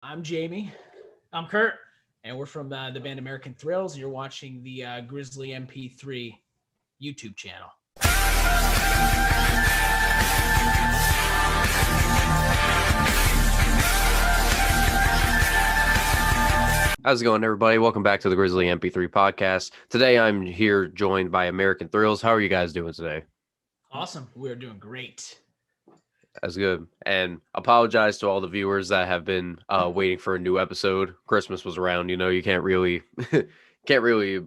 I'm Jamie, I'm Kurt. and we're from the band American Thrills. You're watching the Grizzly MP3 YouTube channel. How's it going, everybody? Welcome back to the Grizzly MP3 podcast. Today, I'm here joined by American Thrills. How are you guys doing today? Awesome. We're doing great. That's good. And apologize to all the viewers that have been waiting for a new episode. Christmas was around. You can't really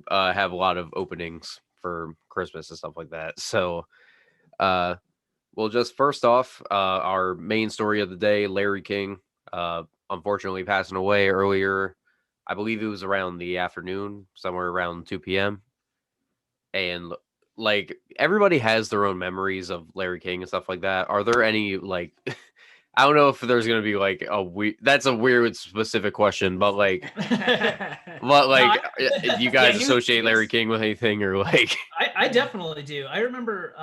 have a lot of openings for Christmas and stuff like that. So, well, just first off, our main story of the day: Larry King, unfortunately passing away earlier. I believe it was around the afternoon, somewhere around 2 p.m. And like everybody has their own memories of Larry King and stuff like that. Are there any like I don't know if there's gonna be like that's a weird specific question, but like you guys associate Larry King with anything or like I definitely do. I remember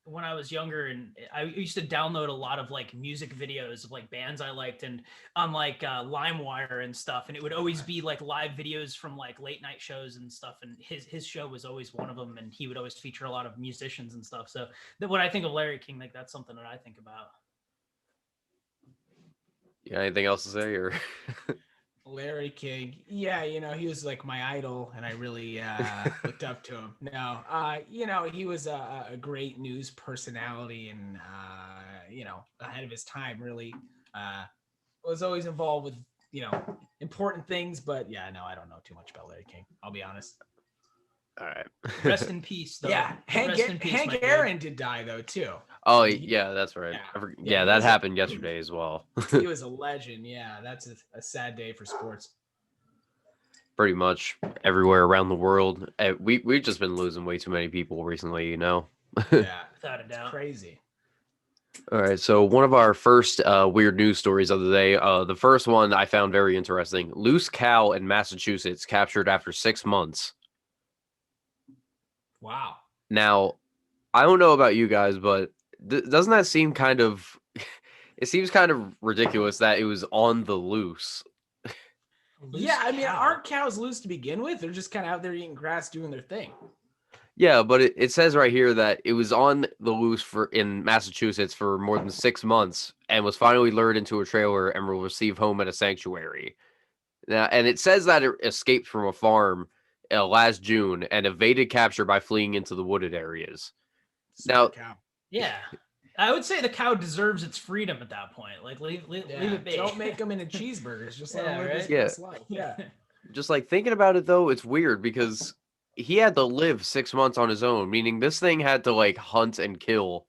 when I was younger and I used to download a lot of like music videos of like bands I liked and on like LimeWire and stuff, and it would always be like live videos from like late night shows and stuff, and his show was always one of them, and he would always feature a lot of musicians and stuff. So when I think of Larry King, like that's something that I think about. Yeah, anything else to say or Larry King, yeah, he was like my idol, and I really looked up to him. No, he was a great news personality, and ahead of his time. Really, was always involved with important things. But yeah, no, I don't know too much about Larry King. I'll be honest. all right. Rest in peace, though. Yeah, Hank Aaron did die though too. Oh yeah, that's right. Yeah, that happened yesterday as well. He was a legend. Yeah, that's a sad day for sports. Pretty much everywhere around the world. We've just been losing way too many people recently, Yeah, without a doubt. Crazy. All right, so one of our first weird news stories of the day. The first one I found very interesting. Loose cow in Massachusetts captured after 6 months. Wow. Now, I don't know about you guys, but doesn't that seem kind of... It seems kind of ridiculous that it was on the loose. Yeah, I mean, aren't cows loose to begin with? They're just kind of out there eating grass, doing their thing. Yeah, but it says right here that it was on the loose in Massachusetts for more than 6 months and was finally lured into a trailer and will receive home at a sanctuary. Now, and it says that it escaped from a farm last June and evaded capture by fleeing into the wooded areas. Smart cow. Yeah. I would say the cow deserves its freedom at that point. Like, leave it be. Don't make them into cheeseburgers. Just let them live right? this life. Yeah. Just like thinking about it, though, it's weird because he had to live 6 months on his own, meaning this thing had to like hunt and kill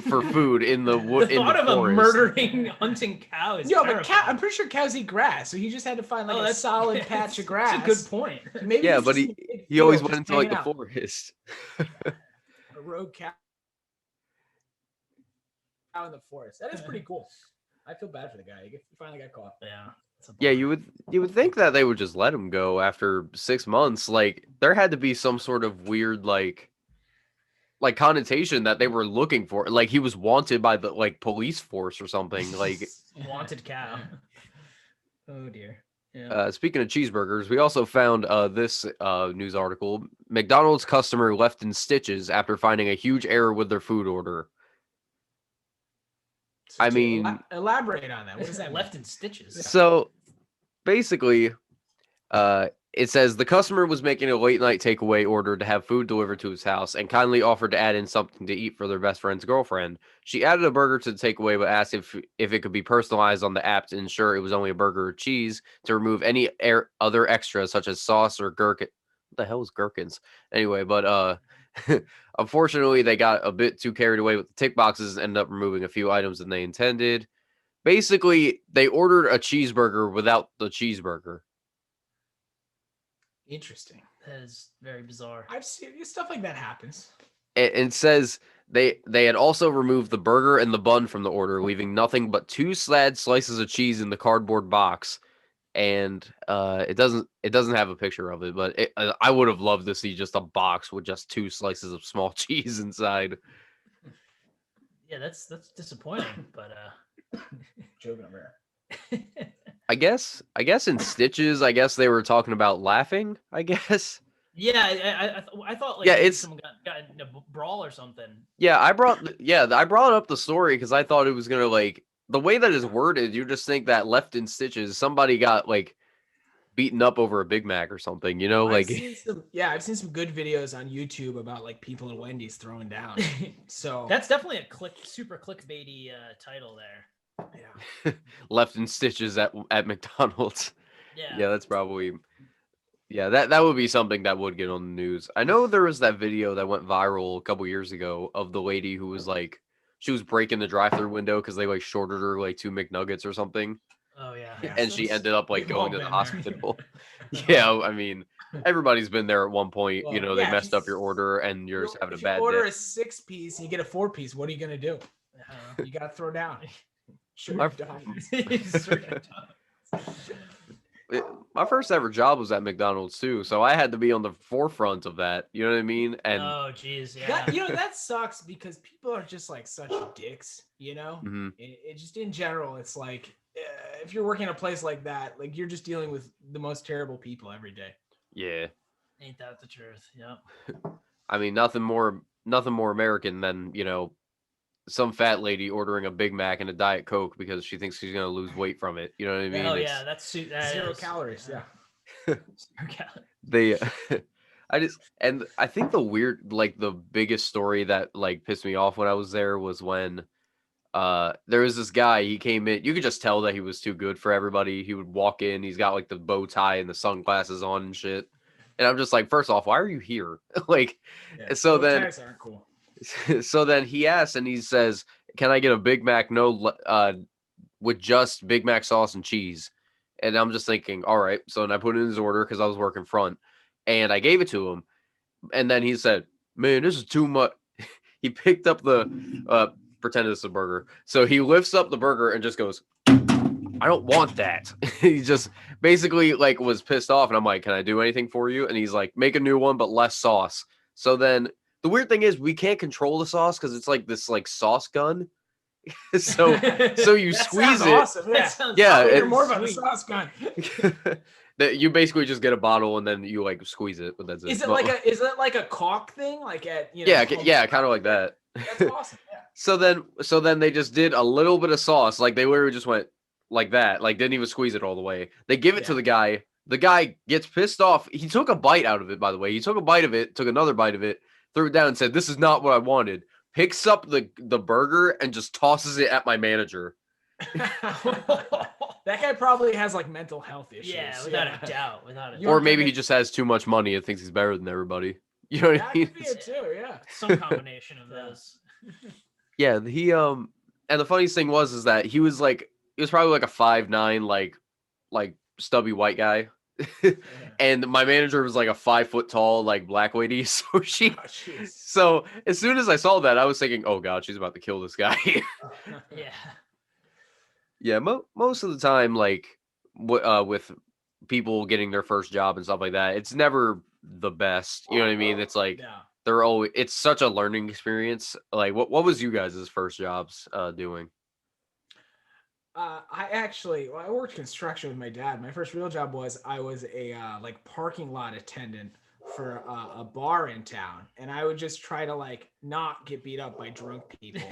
for food in the wood. The thought of a murdering, hunting cow is but I'm pretty sure cows eat grass, so he just had to find like a solid patch of grass. That's a good point. Maybe yeah, but he always went into like the forest. A rogue cow in the forest. That is pretty cool. I feel bad for the guy. He finally got caught. Yeah. Yeah, you would think that they would just let him go after 6 months. Like there had to be some sort of weird like connotation that they were looking for. Like he was wanted by the like police force or something. Like wanted cow. Oh dear. Yeah. Speaking of cheeseburgers, we also found this news article. McDonald's customer left in stitches after finding a huge error with their food order. So I mean, elaborate on that. What is that? Left in stitches. So basically, it says the customer was making a late night takeaway order to have food delivered to his house and kindly offered to add in something to eat for their best friend's girlfriend. She added a burger to the takeaway, but asked if it could be personalized on the app to ensure it was only a burger or cheese to remove any other extras such as sauce or gherkin. What the hell is gherkins? Anyway, but unfortunately, they got a bit too carried away with the tick boxes and ended up removing a few items than they intended. Basically, they ordered a cheeseburger without the cheeseburger. Interesting. That is very bizarre. I've seen stuff like that happens. It says they had also removed the burger and the bun from the order, leaving nothing but 2 sad slices of cheese in the cardboard box. And it doesn't have a picture of it, but I would have loved to see just a box with just 2 slices of small cheese inside. Yeah, that's disappointing, but joking over here. I guess in Stitches, I guess they were talking about laughing, I guess. Yeah, I thought like Yeah, maybe it's someone got in a brawl or something. yeah, I brought up the story because I thought it was gonna like the way that it's worded, you just think that left in Stitches, somebody got like beaten up over a Big Mac or something, you know, like I've seen some good videos on YouTube about like people at Wendy's throwing down. So That's definitely a super clickbaity title there. yeah. left in Stitches at McDonald's. Yeah. Yeah, that's probably that would be something that would get on the news. I know there was that video that went viral a couple years ago of the lady who was like she was breaking the drive-through window because they like shorted her like 2 McNuggets or something. Oh yeah. And she ended up like We've all going to the been there. hospital. Yeah, I mean, everybody's been there at one point. Well, You know, they yeah, messed up your order and you're just having a bad If you order day. a 6-piece and you get a 4-piece, what are you gonna do? You gotta throw down. Sure. My first ever job was at McDonald's too, so I had to be on the forefront of that. You know what I mean? And oh geez, yeah. That sucks because people are just like such dicks. You know, it just in general, it's like if you're working a place like that, like you're just dealing with the most terrible people every day. yeah, ain't that the truth? Yeah. I mean, nothing more American than some fat lady ordering a Big Mac and a Diet Coke because she thinks she's gonna lose weight from it. You know what I mean? Oh yeah, that's 0 calories. Yeah. 0 calories. They, I think the biggest story that like pissed me off when I was there was when there was this guy, he came in, you could just tell that he was too good for everybody. He would walk in, he's got like the bow tie and the sunglasses on and shit. And I'm just like, first off, why are you here? Like, so bow then ties aren't cool. so then he asks and he says, "Can I get a Big Mac with just Big Mac sauce and cheese?" And I'm just thinking, all right. So then I put in his order because I was working front, and I gave it to him. And then he said, "Man, this is too much." He picked up the pretend it's a burger. So he lifts up the burger and just goes, "I don't want that." He just basically like was pissed off, and I'm like, "Can I do anything for you?" And he's like, "Make a new one, but less sauce." So then the weird thing is we can't control the sauce because it's like this like sauce gun. so you squeeze it. Awesome. Yeah, you're more about the sauce gun. That you basically just get a bottle and then you like squeeze it, but that's it. Is it like a caulk thing? Like at yeah, kind of like that. That's awesome. Yeah. So then they just did a little bit of sauce, like they literally just went like that, like didn't even squeeze it all the way. They give it to the guy. The guy gets pissed off. He took a bite out of it, by the way. He took a bite of it, took another bite of it, threw it down, and said, "This is not what I wanted." Picks up the burger and just tosses it at my manager. That guy probably has like mental health issues. Yeah, without a doubt. Or maybe he just has too much money and thinks he's better than everybody. You know what I mean? That could be it too, yeah. Some combination of those. Yeah, he and the funniest thing was that he was probably like a 5'9", like stubby white guy. And my manager was like a 5 foot tall, like black lady. So as soon as I saw that, I was thinking, oh God, she's about to kill this guy. Yeah. Yeah. Most of the time, like with people getting their first job and stuff like that, it's never the best. You know what I mean? It's like it's such a learning experience. Like what was you guys' first jobs doing? I worked construction with my dad. My first real job was I was a like parking lot attendant for a bar in town, and I would just try to like not get beat up by drunk people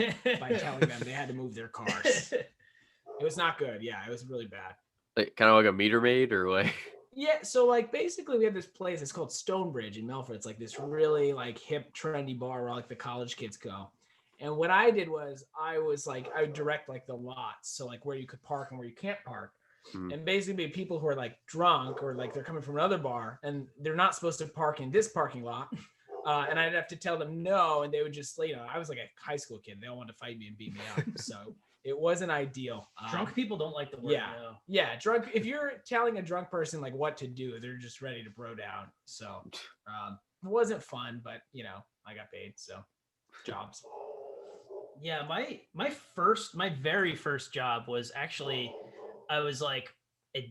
by telling them they had to move their cars. It was not good. Yeah, it was really bad. Like kind of like a meter maid or like. Yeah, so like basically we have this place. It's called Stonebridge in Melford. It's like this really like hip, trendy bar where like the college kids go. And what I did was I would direct like the lots, so like where you could park and where you can't park. And basically people who are like drunk or like they're coming from another bar and they're not supposed to park in this parking lot. And I'd have to tell them no, and they would just, I was like a high school kid. They all wanted to fight me and beat me up. So it wasn't ideal. Drunk people don't like the word no. Yeah, drunk. If you're telling a drunk person like what to do, they're just ready to bro down. So it wasn't fun, but I got paid, so jobs. Yeah, my very first job was actually, I was like a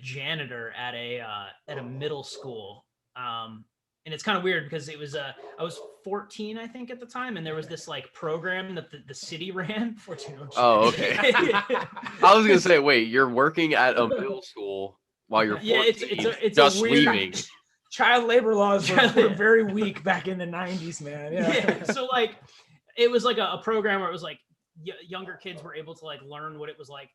janitor at a middle school. And it's kind of weird because it was I was 14, I think, at the time, and there was this like program that the city ran. 14. Oh, okay. I was gonna say, wait, you're working at a middle school while you're 14, Yeah, it's just a weird, leaving. Child labor laws were very weak back in the 90s, man. Yeah. So like, it was like a program where it was like younger kids were able to like learn what it's like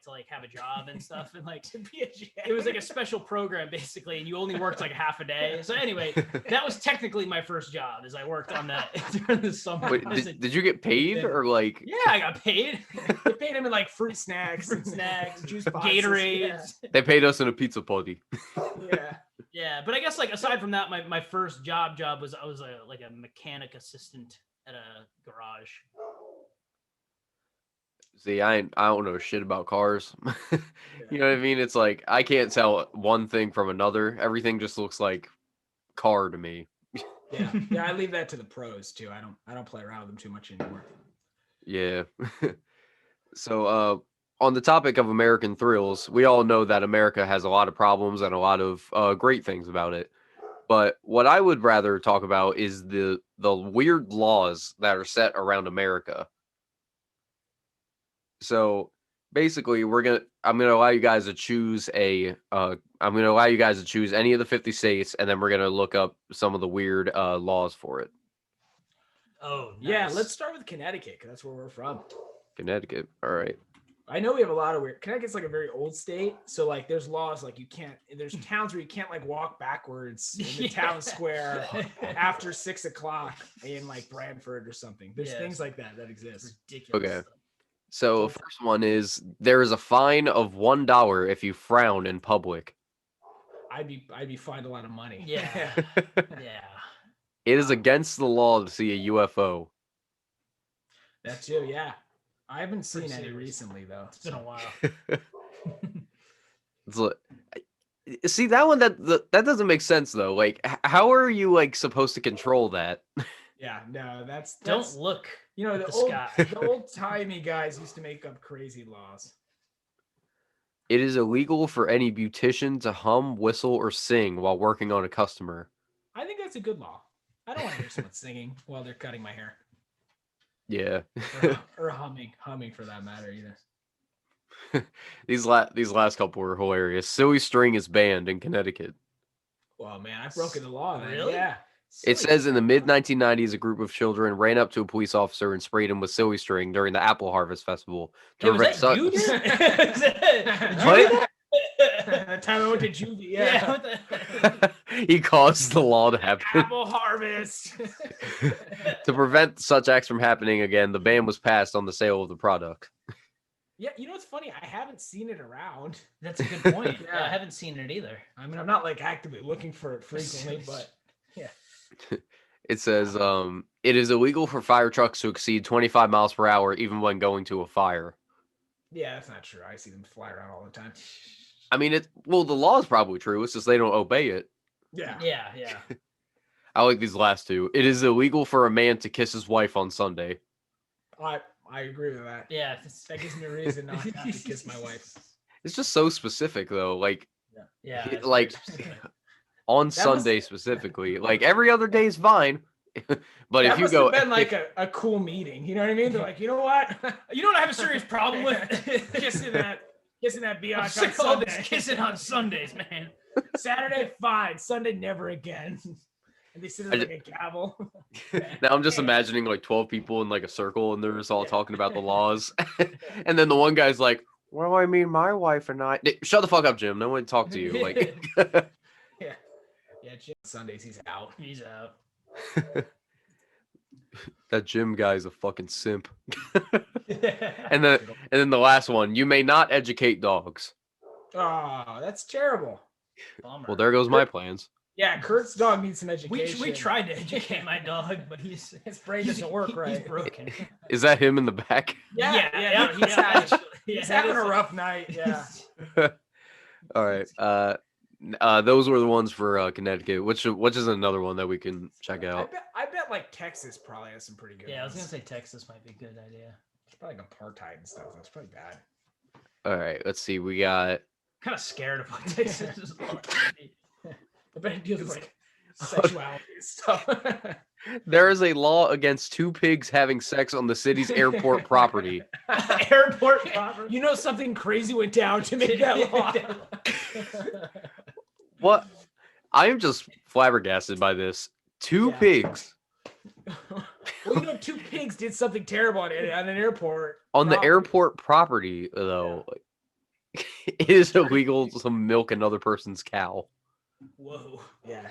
to like have a job and stuff, and like it was like a special program basically, and you only worked like half a day. So anyway, that was technically my first job, is I worked on that during the summer. Wait, did you get paid or like? Yeah, I got paid. They paid him in like fruit snacks, juice boxes, Gatorades. Yeah. They paid us in a pizza party. Yeah, but I guess like aside from that, my first job was I was a mechanic assistant at a garage. See, I don't know shit about cars. You know what I mean? It's like I can't tell one thing from another. Everything just looks like car to me. Yeah. I leave that to the pros too. I don't play around with them too much anymore. Yeah. So, on the topic of American thrills, we all know that America has a lot of problems and a lot of great things about it. But what I would rather talk about is the weird laws that are set around America. So basically, I'm gonna allow you guys to choose any of the 50 states, and then we're gonna look up some of the weird laws for it. Oh, nice. Yeah, let's start with Connecticut because that's where we're from. Connecticut, all right. I know we have a lot of weird. Connecticut's like a very old state, so like there's laws like there's towns where you can't like walk backwards in the town square after 6 o'clock in like Brantford or something. There's things like that exist. Ridiculous. Okay. So first one is there is a fine of $1 if you frown in public. I'd be fined a lot of money. Yeah. Yeah. It is against the law to see a UFO. That too, yeah. I haven't seen any recently though. It's been a while. It's like, see that one that doesn't make sense though. Like, how are you like supposed to control that? Yeah, no, that's Don't look. You know, the old timey guys used to make up crazy laws. It is illegal for any beautician to hum, whistle, or sing while working on a customer. I think that's a good law. I don't want to hear someone singing while they're cutting my hair. Yeah. or humming for that matter either. These last couple were hilarious. Silly string is banned in Connecticut. Well, man, I've broken the law. Then. Really? Yeah. It says in the mid-1990s, a group of children ran up to a police officer and sprayed him with silly string during the Apple Harvest Festival. Hey, was that you? That time I went to juvie. Yeah. He caused the law to happen. Apple Harvest. To prevent such acts from happening again, the ban was passed on the sale of the product. Yeah, you know what's funny? I haven't seen it around. That's a good point. Yeah. I haven't seen it either. I mean, I'm not like actively looking for it frequently, but yeah. It says it is illegal for fire trucks to exceed 25 miles per hour even when going to a fire. Yeah, that's not true. I see them fly around all the time. I mean, the law is probably true. It's just they don't obey it. Yeah. I like these last two. It is illegal for a man to kiss his wife on Sunday. I agree with that. Yeah. That gives me a reason not to kiss my wife. It's just so specific, though. Like, yeah, like on Sunday specifically. Like every other day is fine. But if you go, been like a cool meeting. You know what I mean? They're like, you know what? You know what I have a serious problem with? Kissing that biatch on Sunday. Sunday. Kissing on Sundays, man. Saturday, fine. Sunday, never again. And they sit in like a gavel. Now I'm just imagining like 12 people in like a circle and they're just all talking about the laws. And then the one guy's like, well, I mean, my wife and I... Shut the fuck up, Jim. No one talk to you. Like, Yeah, Jim Sundays, he's out. He's out. That Jim guy is a fucking simp. And then the last one, you may not educate dogs. Oh, that's terrible. Bummer. Well, there goes my plans. Yeah, Kurt's dog needs some education. We tried to educate my dog, but his brain doesn't work right. He's broken. Is that him in the back? Yeah. He's having a rough night. Yeah. All right. Those were the ones for Connecticut. Which is another one that we can check out. I bet like Texas probably has some pretty good. Yeah, ones. I was gonna say Texas might be a good idea. It's probably like apartheid and stuff. That's pretty bad. All right. Let's see. We got. Kind of scared of what Texas is. I bet it deals with sexuality and stuff. There is a law against two pigs having sex on the city's airport property. Airport property. You know something crazy went down to make that law. What? I am just flabbergasted by this. Two Yeah. pigs Well, two pigs did something terrible at an airport. on the property. airport property, though. It is illegal to milk another person's cow. Whoa. Yeah.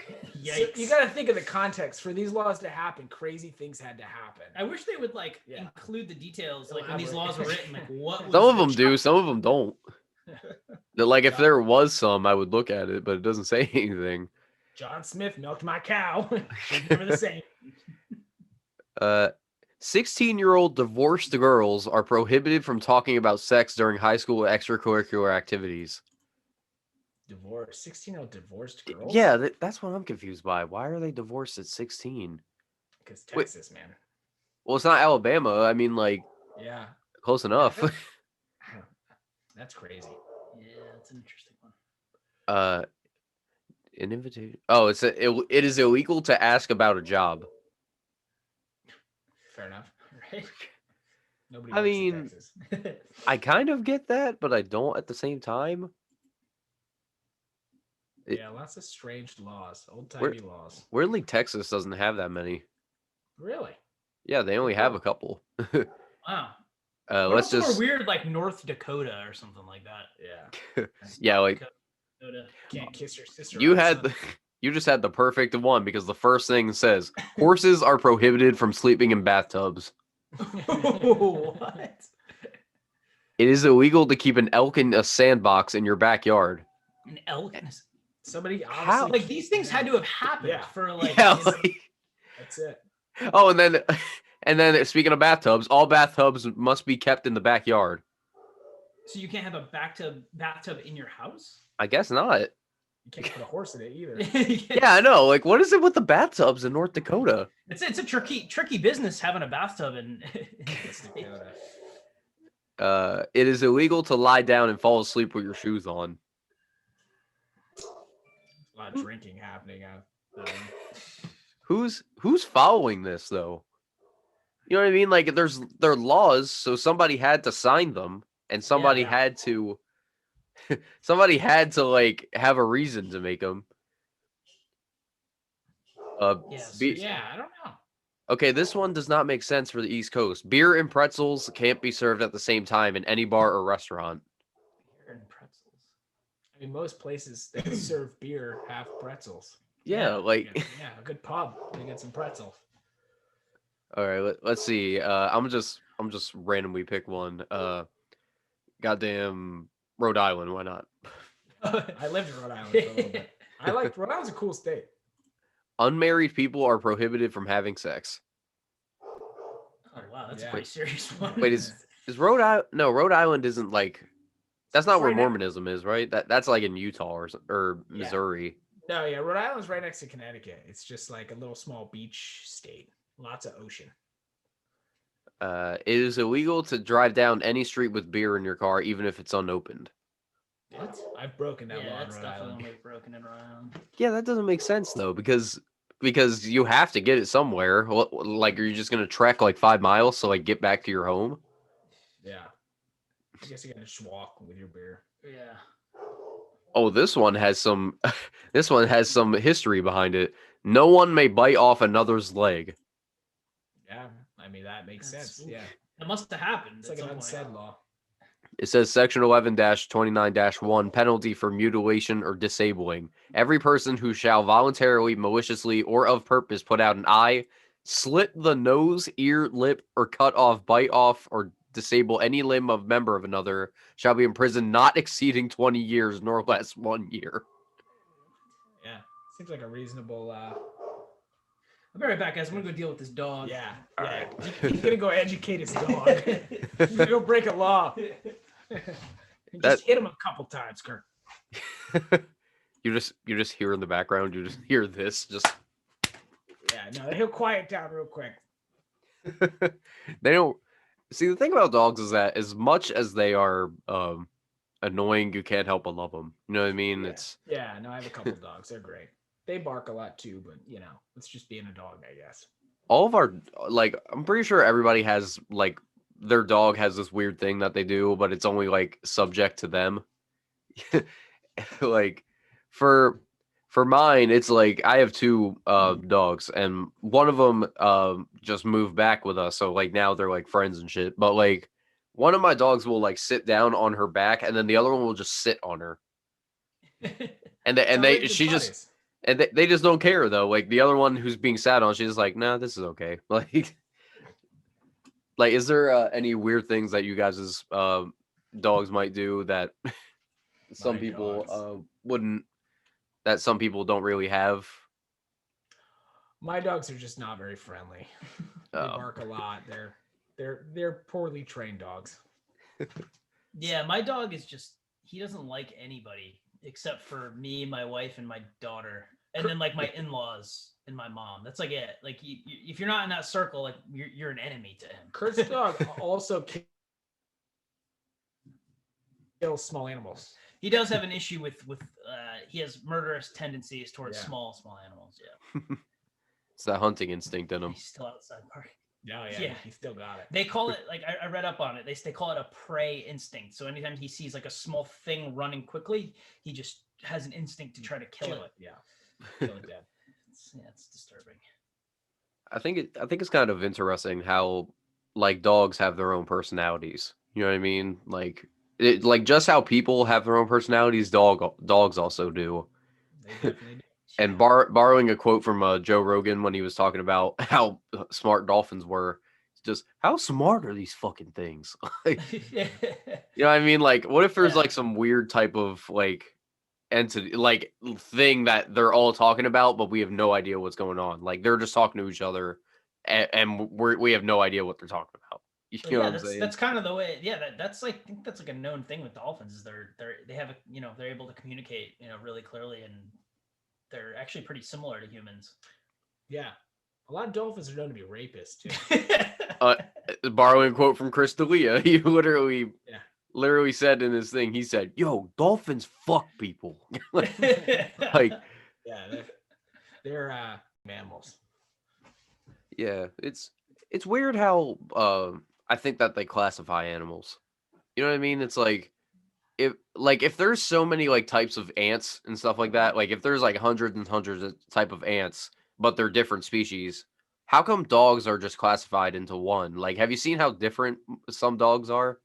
Yikes. So you got to think of the context. For these laws to happen, crazy things had to happen. I wish they would Yeah. include the details, like when these laws were written, like what was Some of the them do, some of them don't. Like if there was some, I would look at it, but it doesn't say anything. John Smith milked my cow. Should never the same. 16-year-old divorced girls are prohibited from talking about sex during high school extracurricular activities. Divorce. 16-year-old divorced girls? Yeah, that's what I'm confused by. Why are they divorced at 16? Because Texas, man. Well, it's not Alabama. I mean, like, Yeah. close enough. That's crazy. Yeah, that's an interesting one. An invitation. Oh, it is illegal to ask about a job. Fair enough. Right? Nobody I works in mean, Texas. I kind of get that, but I don't at the same time. Yeah, lots of strange laws. Old-timey laws. Weirdly, Texas doesn't have that many. Really? Yeah, they only have a couple. Wow. Let's More just. weird, like North Dakota or something like that. Yeah. Yeah, like Dakota. Can't kiss your sister. you outside. you just had the perfect one because the first thing says horses are prohibited from sleeping in bathtubs. What? It is illegal to keep an elk in a sandbox in your backyard. An elk? Somebody How? obviously. Like these things had to have happened Yeah. for like. Yeah, you know, like- That's it. oh, and then speaking of bathtubs, all bathtubs must be kept in the backyard. so you can't have a bathtub in your house? I guess not. You can't put a horse in it either. Yeah, I know. Like, what is it with the bathtubs in North Dakota? It's a tricky business having a bathtub in. It is illegal to lie down and fall asleep with your shoes on. A lot of drinking happening out there. Who's following this though? You know what I mean? Like, there are laws, so somebody had to sign them, and somebody Yeah. had to, somebody had to like have a reason to make them. Yes. Yeah, I don't know. Okay, this one does not make sense for the East Coast. Beer and pretzels can't be served at the same time in any bar or restaurant. Beer and pretzels. I mean, most places that serve beer have pretzels. Yeah, like Yeah, a good pub. They get some pretzels. all right, let's see. I'm just randomly pick one. Goddamn Rhode Island, why not? I lived in Rhode Island for a little bit. I liked Rhode Island's a cool state. Unmarried people are prohibited from having sex. Oh wow, that's Yeah. a pretty serious one. Wait, is Rhode Island? No, Rhode Island isn't like. That's not where Right now. Mormonism is, right? That's like in Utah or Yeah. Missouri. No, yeah, Rhode Island's right next to Connecticut. It's just like a little small beach state. Lots of ocean. It is illegal to drive down any street with beer in your car, even if it's unopened. What? I've broken that Yeah, law in that's Rhode Island. definitely broken it around. Yeah, that doesn't make sense though, because you have to get it somewhere. Like, are you just gonna trek like 5 miles to like get back to your home? Yeah. I guess you gotta just walk with your beer. Yeah. Oh, this one has some. This one has some history behind it. No one may bite off another's leg. Yeah, I mean that makes That's- sense. Yeah, It must have happened. it's at like an some point. unsaid law. It says section 11-29-1 penalty for mutilation or disabling. Every person who shall voluntarily, maliciously, or of purpose put out an eye, slit the nose, ear, lip, or cut off, bite off, or disable any limb of member of another shall be imprisoned not exceeding 20 years nor less 1 year. Yeah, seems like a reasonable. I'll be right back, guys. I'm gonna go deal with this dog. Yeah, All yeah. right. He's gonna go educate his dog. He's gonna go break a law. Just hit him a couple times, Kirk. You just hear in the background. You just hear this. Just Yeah, no, he'll quiet down real quick. they don't see the thing about dogs is that as much as they are annoying, you can't help but love them. You know what I mean? Yeah. It's Yeah, no, I have a couple dogs. They're great. they bark a lot too, but you know, it's just being a dog, I guess. All of our like, I'm pretty sure everybody has like their dog has this weird thing that they do, but it's only like subject to them. Like for mine, it's like I have two dogs, and one of them just moved back with us, so like now they're like friends and shit. But like one of my dogs will like sit down on her back, and then the other one will just sit on her, and Sounds like good she just buddies. and they just don't care though. Like the other one who's being sat on, she's like, nah, this is okay. Like is there any weird things that you guys' dogs might do that some My people dogs. wouldn't, that some people don't really have? My dogs are just not very friendly. They Um, bark a lot. They're poorly trained dogs. Yeah, my dog is just he doesn't like anybody except for me, my wife, and my daughter, and then like my in-laws and my mom. That's like it. Like if you're not in that circle, like you're an enemy to him. Kurt's dog also kills small animals. He does have an issue with he has murderous tendencies towards Yeah. small animals. Yeah, it's that hunting instinct in them. he's still outside barking. Oh yeah, Yeah. he still got it. They call it like I read up on it. They call it a prey instinct. So anytime he sees like a small thing running quickly, he just has an instinct to try to kill it. Yeah, kill it dead. It's disturbing. I think it's kind of interesting how like dogs have their own personalities. You know what I mean? Like just how people have their own personalities, dogs also do. They definitely do. And borrowing a quote from Joe Rogan when he was talking about how smart dolphins were, just how smart are these fucking things? Like, you know what I mean? Like, what if there's Yeah. like some weird type of like entity, like thing that they're all talking about, but we have no idea what's going on. Like they're just talking to each other, and we have no idea what they're talking about. You know what I'm saying? that's kind of the way. Yeah, that's like I think that's like a known thing with dolphins is they have a they're able to communicate really clearly, and they're actually pretty similar to humans. Yeah, a lot of dolphins are known to be rapists too. Borrowing a quote from Chris D'Elia, he literally Yeah. said in his thing, he said, "Yo, dolphins fuck people." Like, Yeah, they're mammals. yeah, it's weird how I think that they classify animals. You know what I mean? It's like if there's so many like types of ants and stuff like that, like if there's like hundreds and hundreds of type of ants, but they're different species, how come dogs are just classified into one? Like, have you seen how different some dogs are?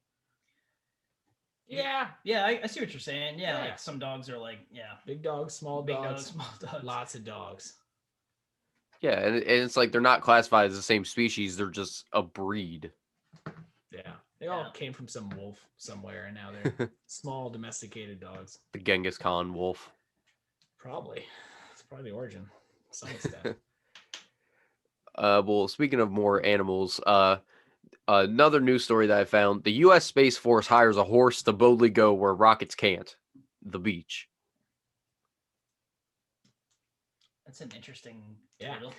Yeah, Yeah, I see what you're saying. Yeah, Yeah. like some dogs are like big dogs, small big dogs, small dogs. lots of dogs. Yeah, and it's like they're not classified as the same species; they're just a breed. Yeah, they all Yeah. came from some wolf somewhere, and now they're small domesticated dogs. The Genghis Khan wolf. Probably, it's probably the origin. To some extent. Well, speaking of more animals, another news story that I found: the U.S. Space Force hires a horse to boldly go where rockets can't, the beach. That's an interesting Yeah. title.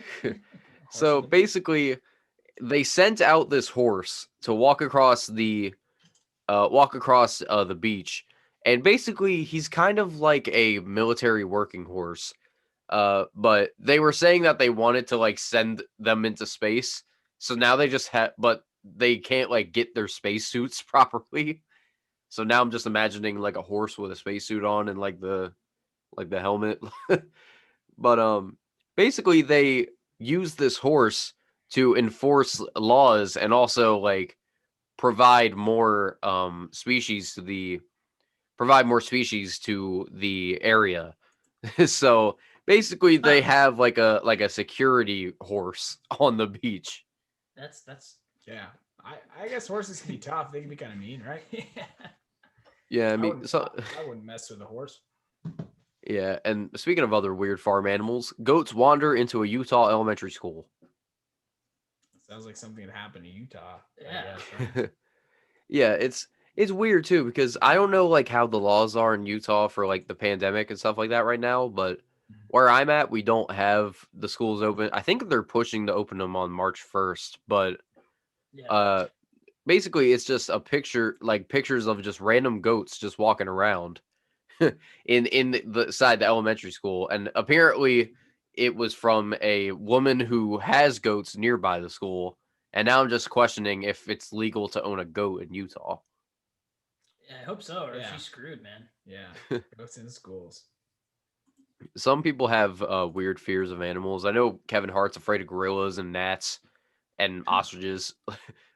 So on the beach. basically, they sent out this horse to walk across the beach, and basically he's kind of like a military working horse. But they were saying that they wanted to like send them into space, so now they just have, but they can't like get their spacesuits properly. So now I'm just imagining like a horse with a spacesuit on and like the helmet. But basically they use this horse to enforce laws and also like provide more species to the area. So basically they have like a security horse on the beach. That's Yeah, I guess horses can be tough. They can be kind of mean, right? Yeah, I I mean, wouldn't, so I wouldn't mess with a horse. yeah, and speaking of other weird farm animals, goats wander into a Utah elementary school. Sounds like something that happened in Utah. I Yeah. guess, right? Yeah, it's weird too because I don't know like how the laws are in Utah for like the pandemic and stuff like that right now, but where I'm at, we don't have the schools open. I think they're pushing to open them on March 1st, but yeah. basically it's just a picture, like pictures of just random goats just walking around. in the elementary school, and apparently it was from a woman who has goats nearby the school. And now I'm just questioning if it's legal to own a goat in Utah. Yeah, I hope so, or Yeah. she's screwed, man. Yeah, goats in schools. Some people have weird fears of animals. I know Kevin Hart's afraid of gorillas and gnats and ostriches.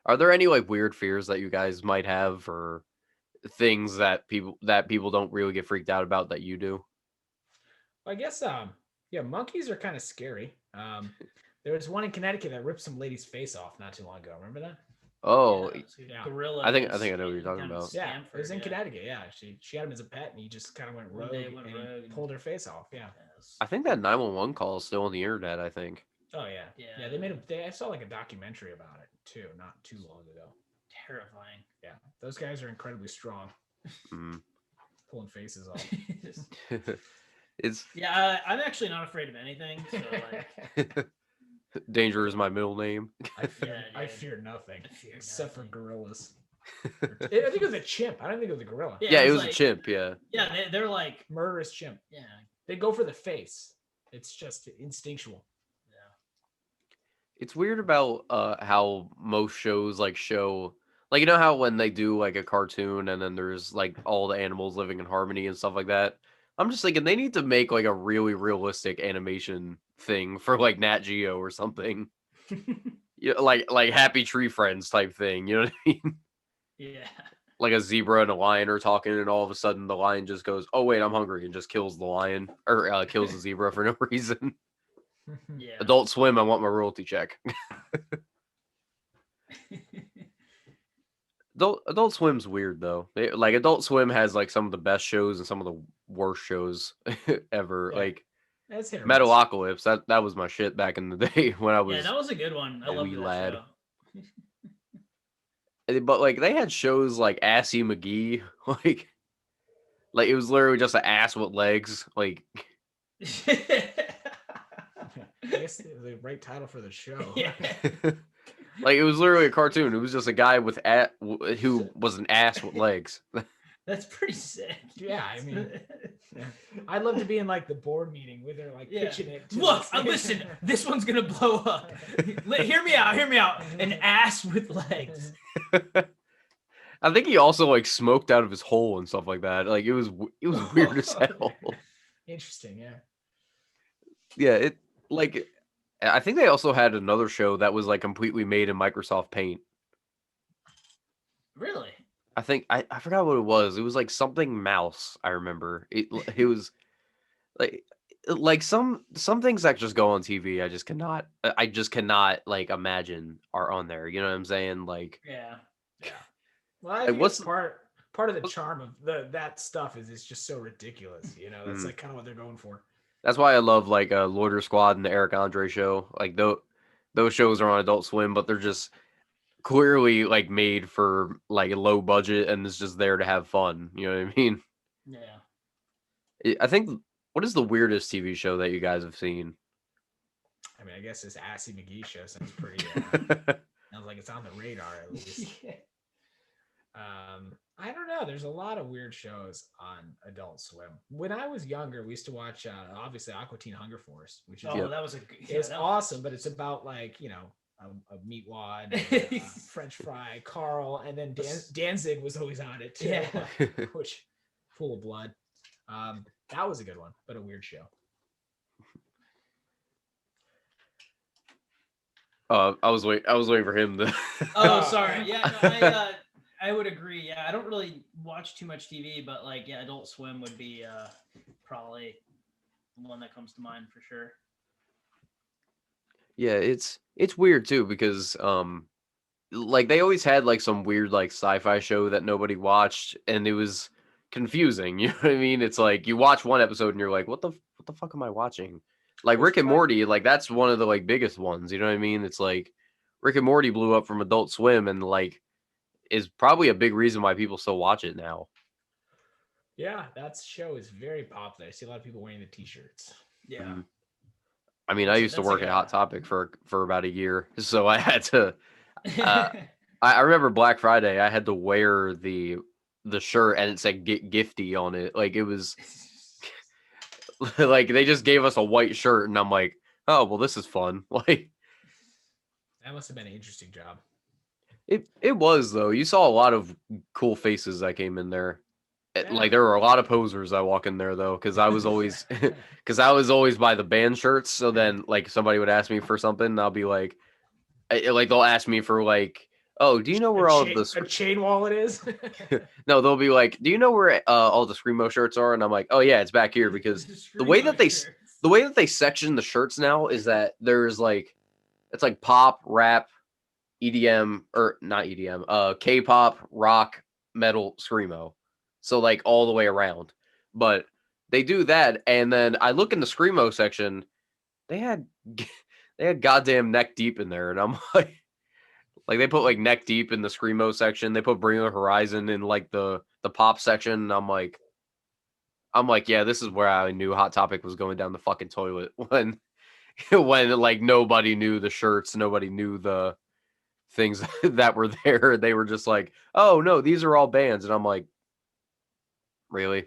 Are there any like weird fears that you guys might have, or things that people don't really get freaked out about that you do? I guess yeah, monkeys are kind of scary. There was one in Connecticut that ripped some lady's face off not too long ago. Remember that? Oh, Yeah. Gorilla. I think I know what you're talking down in about. Yeah, it was in Stanford, Connecticut. Yeah, she had him as a pet, and he just kind of went One rogue, day went and rogue he and- pulled her face off. Yeah. Yes. I think that 911 call is still on the internet. I think. Oh yeah. Yeah. They made I saw like a documentary about it too, not too long ago. Terrifying. Yeah, those guys are incredibly strong, Mm. pulling faces off. It's Yeah, I'm actually not afraid of anything. So like, Danger is my middle name. I fear, Yeah, I dude. fear nothing I fear except for nothing. gorillas. I think it was a chimp. I don't think it was a gorilla. Yeah, it it's was a like- chimp. Yeah. Yeah, they're like, Murderous chimp. yeah, They go for the face. It's just instinctual. yeah. It's weird about how most shows like show, like, you know how when they do like a cartoon and then there's like all the animals living in harmony and stuff like that. I'm just thinking they need to make like a really realistic animation thing for like Nat Geo or something. Yeah, like Happy Tree Friends type thing. You know what I mean? Yeah. Like a zebra and a lion are talking, and all of a sudden the lion just goes, "Oh wait, I'm hungry," and just kills the lion or kills the zebra for no reason. Yeah. Adult Swim, I want my royalty check. Adult Swim's weird though. Like Adult Swim has like some of the best shows and some of the worst shows ever. Yeah. Like That's hit or miss. Metalocalypse, that was my shit back in the day when I Yeah, was. that was a good one. I a love wee that lad. show. But like they had shows like Assy McGee, like it was literally just an ass with legs. Like I guess the right title for the show. Yeah. like it was literally a cartoon. It was just a guy with who was an ass with legs. That's pretty sick. Yeah, I mean, I'd love to be in like the board meeting where they're like Yeah. pitching it. To Look, the- listen, this one's gonna blow up. Hear me out. Hear me out. An ass with legs. I think he also like smoked out of his hole and stuff like that. Like it was weird as hell. Interesting, yeah. Yeah, it like I think they also had another show that was like completely made in Microsoft Paint. Really? I think I forgot what it was. It was like something mouse. I remember it was like some things that just go on TV. I just cannot like imagine are on there. You know what I'm saying? Like Yeah. Well, I Like, think what's it's part of the charm of that stuff is it's just so ridiculous. You know, that's Mhm. like kind of what they're going for. that's why I love like Loiter Squad and the Eric Andre show. Like those shows are on Adult Swim, but they're just clearly like made for like a low budget and it's just there to have fun. You know what I mean? Yeah. I think what is the weirdest TV show that you guys have seen? I mean, I guess this Assy McGee show sounds pretty. Sounds like it's on the radar at least. I don't know. There's a lot of weird shows on Adult Swim. When I was younger, we used to watch obviously Aqua Teen Hunger Force, which is Oh, that was a. Yeah, it's that was- awesome, but it's about like a meat wad, and, French fry, Carl, and then Danzig was always on it too, Yeah. which full of blood. That was a good one, but a weird show. I was waiting for him to. Oh, sorry. Yeah, no, I would agree. Yeah, I don't really watch too much TV, but like, yeah, Adult Swim would be probably the one that comes to mind for sure. Yeah, it's weird too because like they always had like some weird like sci-fi show that nobody watched and it was confusing. You know what I mean? It's like you watch one episode and you're like, what the fuck am I watching? Like Rick and Morty, like that's one of the like biggest ones. You know what I mean? It's like Rick and Morty blew up from Adult Swim and like is probably a big reason why people still watch it now. Yeah, that show is very popular. I see a lot of people wearing the t-shirts. Yeah. Mhm. I mean, I used to That's work like at a- Hot Topic for about a year, so I had to. I remember Black Friday. I had to wear the the shirt and it said "Get Gifty" on it. Like it was like they just gave us a white shirt, and I'm like, oh well, this is fun. Like That must have been an interesting job. it was though. You saw a lot of cool faces that came in there. Yeah. Like there were a lot of posers that walk in there though, because I was always by the band shirts. So then like somebody would ask me for something, and I'll be like they'll ask me for like, oh, do you know where all the a chain wallet is? no, they'll be like, do you know where all the Screamo shirts are? And I'm like, oh yeah, it's back here, because the way that they section the shirts now is that there's like it's like pop, rap, EDM, or not EDM, K-pop, rock, metal, Screamo. So like all the way around. But they do that, and then I look in the Screamo section, they had goddamn Neck Deep in there, and I'm like they put like Neck Deep in the Screamo section. They put Bring the Horizon in like the pop section. And I'm like, yeah, this is where I knew Hot Topic was going down the fucking toilet when like nobody knew the shirts, nobody knew the things that were there. They were just like, oh no, these are all bands, and I'm like, really?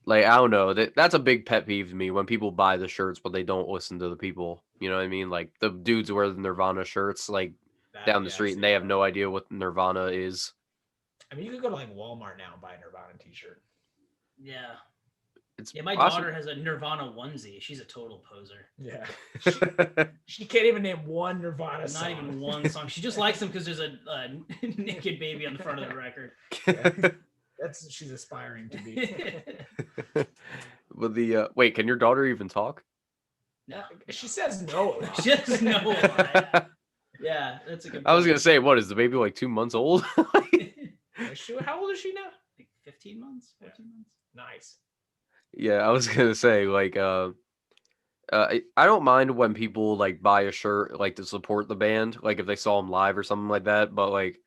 Like I don't know. That's a big pet peeve to me when people buy the shirts but they don't listen to the people. You know what I mean? Like the dudes wear the Nirvana shirts like down the street and they have no idea what Nirvana is. I mean, you could go to like Walmart now and buy a Nirvana t-shirt. Yeah. It's my daughter has a Nirvana onesie. She's a total poser. Yeah. She can't even name one Nirvana song. Not even one song. She just likes them because there's a naked baby on the front of the record. Yeah. That's she's aspiring to be. With the wait, can your daughter even talk? No. She says no. She says no. Yeah, that's a good point. I was gonna say, what is the baby like 2 months old? How old is she now? Like 15 months, 14 months. Nice. Yeah, I was gonna say like I don't mind when people like buy a shirt like to support the band, like if they saw them live or something like that. But like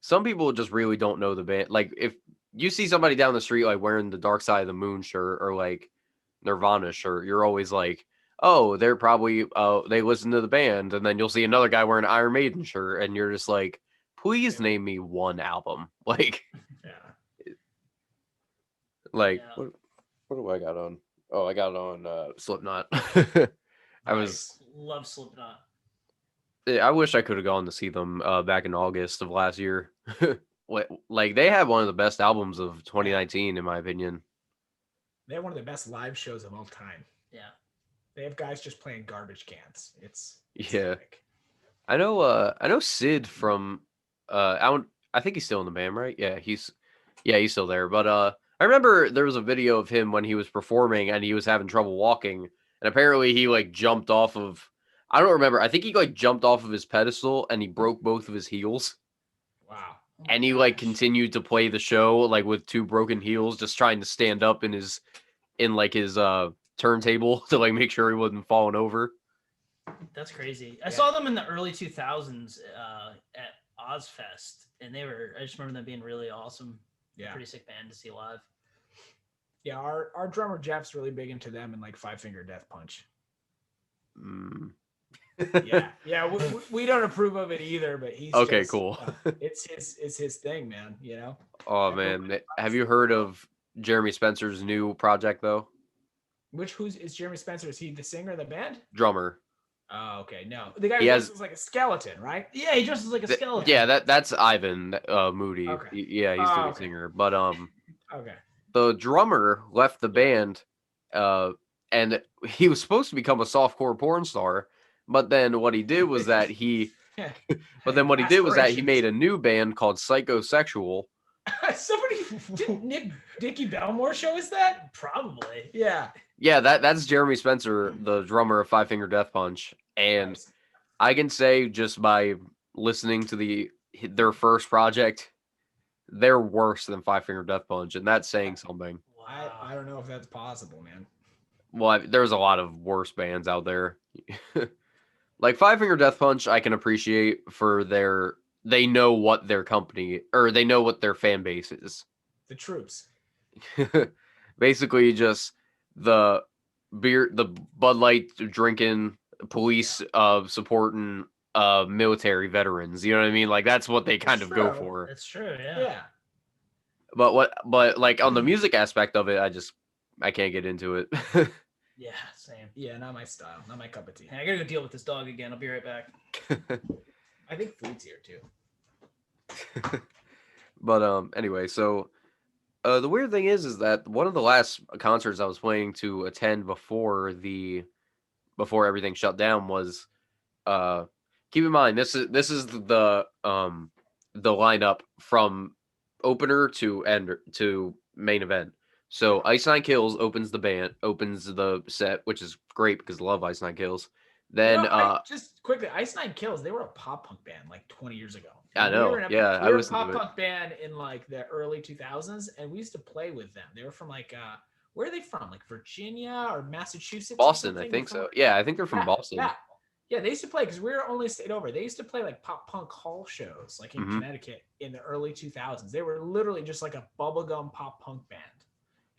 some people just really don't know the band. Like if you see somebody down the street like wearing the Dark Side of the Moon shirt or like Nirvana shirt, you're always like, oh, they're probably they listen to the band. And then you'll see another guy wearing an Iron Maiden shirt, and you're just like, please name me one album. Like, yeah, like what do I got on? Oh, I got on Slipknot. I love Slipknot. I wish I could have gone to see them back in August of last year. Like they had one of the best albums of 2019, in my opinion. They have one of the best live shows of all time. Yeah, they have guys just playing garbage cans. It's yeah. Epic. I know Sid from I think he's still in the band, right? Yeah, he's still there. But I remember there was a video of him when he was performing and he was having trouble walking, and apparently he like jumped off of. I don't remember. I think he like jumped off of his pedestal and he broke both of his heels. Wow. And he like continued to play the show like with 2 broken heels, just trying to stand up in his turntable to like make sure he wasn't falling over. That's crazy. I saw them in the early 2000s at Ozfest, and I just remember them being really awesome. Yeah. Pretty sick band to see live. Yeah, our drummer Jeff's really big into them and like Five Finger Death Punch. Yeah, we don't approve of it either, but he's okay. Just, cool. It's his thing, man. You know. Oh man, have you heard of Jeremy Spencer's new project though? Is Jeremy Spencer? Is he the singer of the band? Drummer. Oh, okay. No, the guy who dresses like a skeleton, right? Yeah, he dresses like a skeleton. Yeah, that's Ivan Moody. Okay. Yeah, he's the singer. But okay. The drummer left the band, and he was supposed to become a softcore porn star. But then what he did was that he made a new band called Psychosexual. Didn't Dickie Belmore show us that? Probably. Yeah. Yeah, that's Jeremy Spencer, the drummer of Five Finger Death Punch. And nice. I can say just by listening to their first project, they're worse than Five Finger Death Punch, and that's saying something. Wow. I don't know if that's possible, man. Well, there's a lot of worse bands out there. Like Five Finger Death Punch, I can appreciate for they know what their company, or they know what their fan base is. The troops. Basically just the Bud Light drinking, police supporting military veterans. You know what I mean? Like that's what they kind of go true. for. That's true. Yeah. Yeah. But like on the music aspect of it, I can't get into it. Yeah. Same. Yeah, not my style, not my cup of tea. Hey, I gotta go deal with this dog again. I'll be right back. I think food's here too. But anyway, so the weird thing is that one of the last concerts I was planning to attend before everything shut down was keep in mind this is the lineup from opener to end to main event. So Ice Nine Kills opens the set, which is great because I love Ice Nine Kills. Then just quickly, Ice Nine Kills, they were a pop punk band like 20 years ago. I know. We were a pop punk band in like the early 2000s, and we used to play with them. They were from like where are they from? Like Virginia or Massachusetts? Boston, I think so. Yeah, I think they're from Boston. Yeah, they used to play because we were only stayed over. They used to play like pop punk hall shows like in Connecticut in the early 2000s. They were literally just like a bubblegum pop punk band.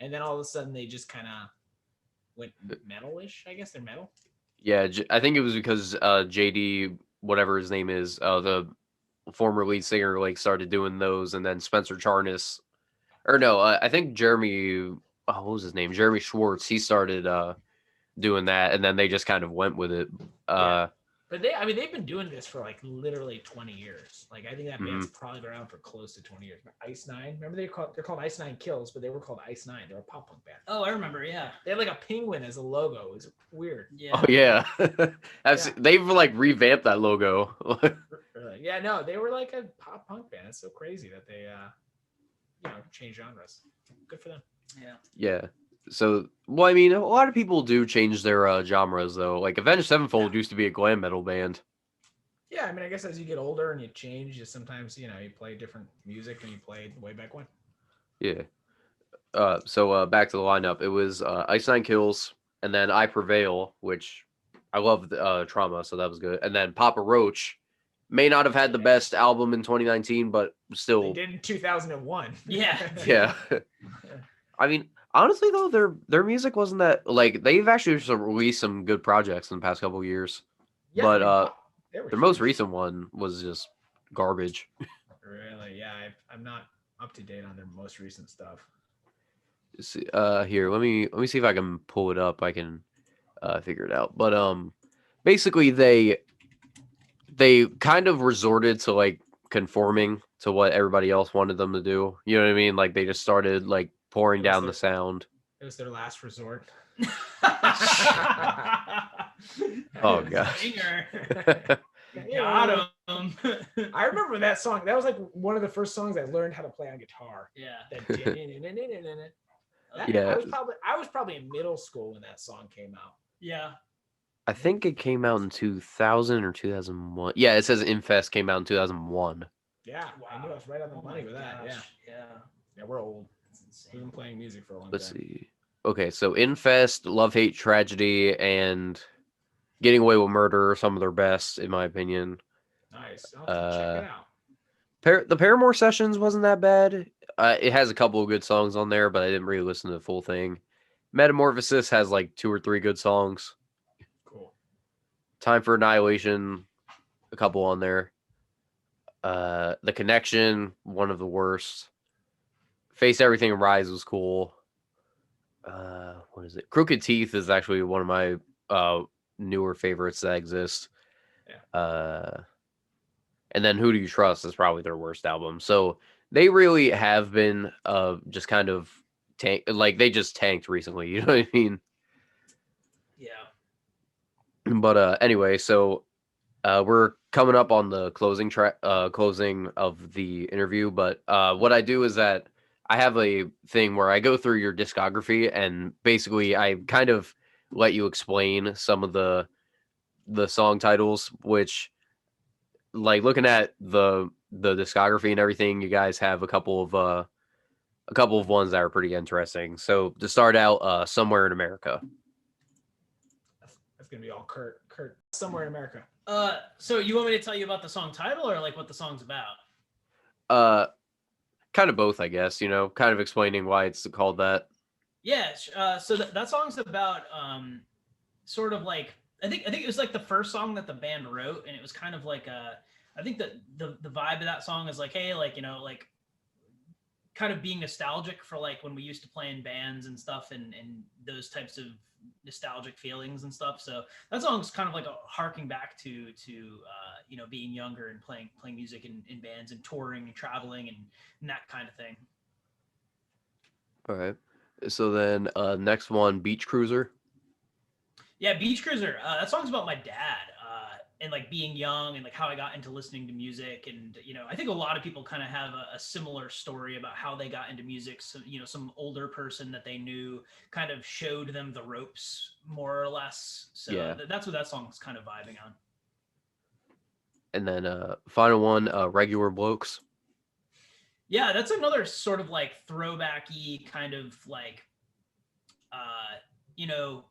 And then all of a sudden they just kind of went metal-ish. I guess they're metal. Yeah, I think it was because JD, whatever his name is, the former lead singer, like started doing those, and then Spencer Charnas, or no, I think Jeremy, what was his name? Jeremy Schwartz. He started doing that, and then they just kind of went with it. But they've been doing this for like literally 20 years. Like I think that band's probably been around for close to 20 years. But Ice Nine, remember they're called Ice Nine Kills, but they were called Ice Nine. They're a pop punk band. Oh, I remember. Yeah, they had like a penguin as a logo. It was weird. Yeah. Oh yeah, they've like revamped that logo. Yeah, no, they were like a pop punk band. It's so crazy that they change genres. Good for them. Yeah. Yeah. So, well, I mean, a lot of people do change their genres, though. Like, Avenged Sevenfold used to be a glam metal band. Yeah, I mean, I guess as you get older and you change, you sometimes, you play different music than you played way back when. Yeah. So back to the lineup. It was Ice Nine Kills, and then I Prevail, which I love Trauma, so that was good. And then Papa Roach may not have had the best album in 2019, but still. They did in 2001. Yeah. Yeah. I mean, honestly, though, their music wasn't that like they've actually released some good projects in the past couple of years, but their most recent one was just garbage. Really? Yeah, I'm not up to date on their most recent stuff. Here, let me see if I can pull it up. I can figure it out. But basically they kind of resorted to like conforming to what everybody else wanted them to do. You know what I mean? Like they just started like pouring down the sound. It was their last resort. Oh gosh. Got him. I remember that song. That was like one of the first songs I learned how to play on guitar. Yeah. I was probably in middle school when that song came out. Yeah. I think it came out in 2000 or 2001. Yeah, it says Infest came out in 2001. Yeah, wow. I knew I was right on the money with that. Yeah, we're old. We've been playing music for a long time. Let's see. Okay, so Infest, Love, Hate, Tragedy, and Getting Away with Murder are some of their best, in my opinion. Nice. I'll have to check it out. The Paramore Sessions wasn't that bad. It has a couple of good songs on there, but I didn't really listen to the full thing. Metamorphosis has like 2 or 3 good songs. Cool. Time for Annihilation, a couple on there. The Connection, one of the worst. Face Everything and Rise was cool. What is it? Crooked Teeth is actually one of my newer favorites that exist. Yeah. And then Who Do You Trust is probably their worst album. So they really have been just kind of they just tanked recently. You know what I mean? Yeah. But anyway, so we're coming up on the closing of the interview. But what I do is that I have a thing where I go through your discography and basically I kind of let you explain some of the song titles, which like looking at the discography and everything, you guys have a couple of ones that are pretty interesting. So to start out, Somewhere in America. That's gonna be all Kurt. Somewhere in America. So you want me to tell you about the song title or like what the song's about? Kind of both, I guess, kind of explaining why it's called that. Yeah. So that song's about sort of like I think it was like the first song that the band wrote, and it was kind of like I think that the vibe of that song is like, hey, like, you know, like kind of being nostalgic for like when we used to play in bands and stuff, and those types of nostalgic feelings and stuff. So that song's kind of like a harking back to you know, being younger and playing music in bands and touring and traveling and that kind of thing. All right. So then next one, Beach Cruiser. Yeah, Beach Cruiser. That song's about my dad and like being young and like how I got into listening to music. And, you know, I think a lot of people kind of have a similar story about how they got into music. So, you know, some older person that they knew kind of showed them the ropes more or less. So Yeah. that's what that song's kind of vibing on. And then final one, Regular Blokes. Yeah, that's another sort of like throwbacky kind of like, you know,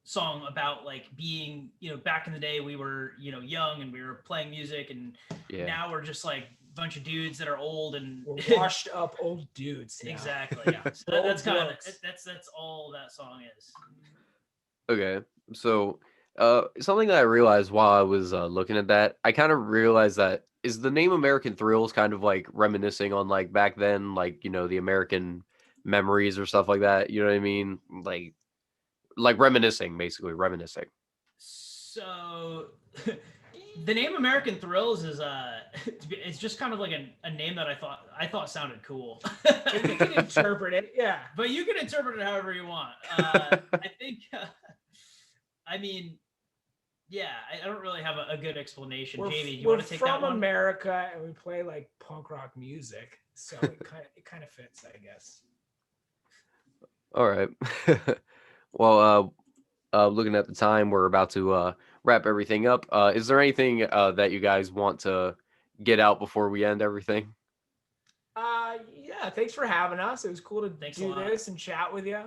song about like being, you know, back in the day we were, you know, young and we were playing music, and now we're just like a bunch of dudes that are old and we're washed up old dudes now. Exactly. Yeah. So that's kind of that's all that song is. Okay, so something that I realized while I was looking at that, I kind of realized that is the name American Thrills kind of like reminiscing on like back then, like, you know, the American memories or stuff like that. You know what I mean? Like reminiscing, basically reminiscing. So the name American Thrills is it's just kind of like a name that I thought sounded cool. You can interpret it, yeah. But you can interpret it however you want. I think I mean, yeah, I don't really have a good explanation. Jamie, you want to take that one? We're from America and we play like punk rock music, so it kind of fits, I guess. All right. Well, looking at the time, we're about to wrap everything up. Is there anything that you guys want to get out before we end everything? Yeah, thanks for having us. It was cool to do lot. this and chat with you.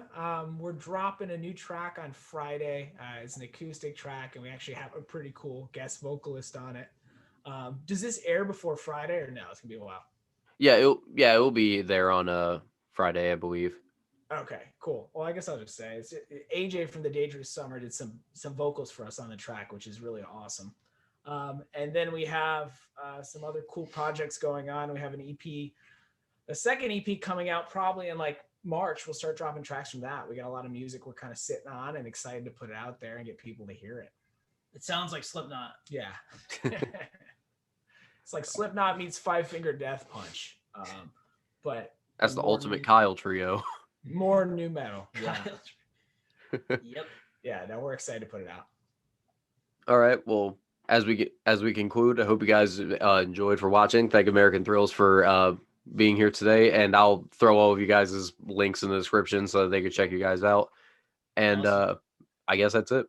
We're dropping a new track on Friday. It's an acoustic track, and we actually have a pretty cool guest vocalist on it. Does this air before Friday, or no? It's gonna be a while. Yeah, it'll be there on Friday, I believe. Okay, cool. Well, I guess I'll just say AJ from the Dangerous Summer did some vocals for us on the track, which is really awesome. And then we have some other cool projects going on. We have an EP, a second EP coming out probably in like March. We'll start dropping tracks from that. We got a lot of music we're kind of sitting on and excited to put it out there and get people to hear it. It sounds like Slipknot. Yeah. It's like Slipknot meets Five Finger Death Punch. But that's the ultimate Kyle trio. More new metal. Yeah. Yep. Yeah, no, we're excited to put it out. All right. Well, as we conclude, I hope you guys enjoyed for watching. Thank American Thrills for being here today, and I'll throw all of you guys' links in the description so that they can check you guys out. And awesome. I guess that's it.